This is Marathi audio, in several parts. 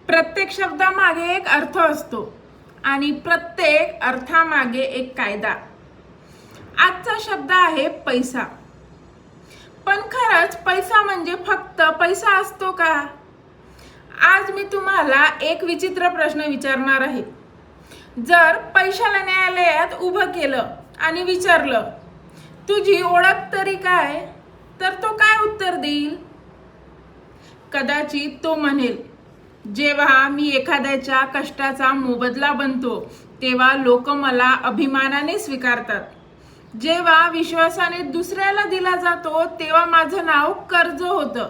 प्रत्येक शब्दामागे एक अर्थ असतो आणि प्रत्येक अर्थामागे एक कायदा. आजचा शब्द आहे पैसा. पण खरंच पैसा म्हणजे फक्त पैसा असतो का? आज मी तुम्हाला एक विचित्र प्रश्न विचारणार आहे. जर पैशाला न्यायालयात उभं केलं आणि विचारलं, तुझी ओळख तरी काय, तर तो काय उत्तर देईल? कदाचित तो म्हणेल, जेव्हा मी एखाद्याच्या कष्टाचा मोबदला बनतो तेव्हा लोक मला अभिमानाने स्वीकारतात. जेव्हा विश्वासाने दुसऱ्याला दिला जातो तेव्हा माझं नाव कर्ज होतं.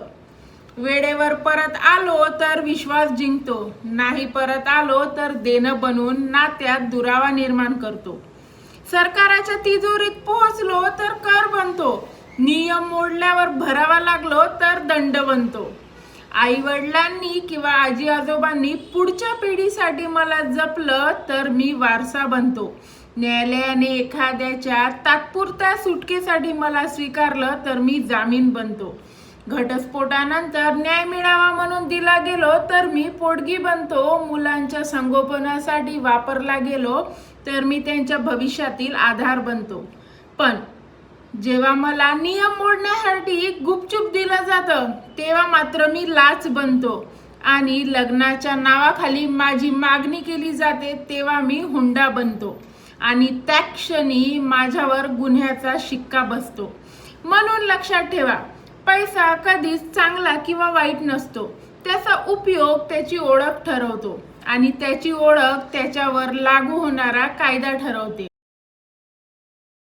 वेळेवर परत आलो तर विश्वास जिंकतो, नाही परत आलो तर देणं बनून नात्यात दुरावा निर्माण करतो. सरकाराच्या तिजोरीत पोहोचलो तर कर बनतो, नियम मोडल्यावर भरावा लागलो तर दंड बनतो. आई वडिलांनी किंवा आजी आजोबांनी पुढच्या पिढीसाठी मला जपलं तर मी वारसा बनतो. न्यायालयाने एखाद्याच्या तात्पुरत्या सुटकेसाठी मला स्वीकारलं तर मी जामीन बनतो. घटस्फोटानंतर न्याय मिळावा म्हणून दिला गेलो तर मी पोटगी बनतो. मुलांच्या संगोपनासाठी वापरला गेलो तर मी त्यांच्या भविष्यातील आधार बनतो. पण जेव्हा मला नियम मोडण्यासाठी गुपचूप दिलं जातं तेव्हा मात्र मी लाच बनतो आणि लग्नाच्या नावाखाली माझी मागणी केली जाते तेव्हा मी हुंडा बनतो आणि त्या क्षणी माझ्यावर गुन्ह्याचा शिक्का बसतो. म्हणून लक्षात ठेवा, पैसा कधीच चांगला किंवा वाईट नसतो. त्याचा उपयोग त्याची ओळख ठरवतो आणि त्याची ओळख त्याच्यावर लागू होणारा कायदा ठरवते.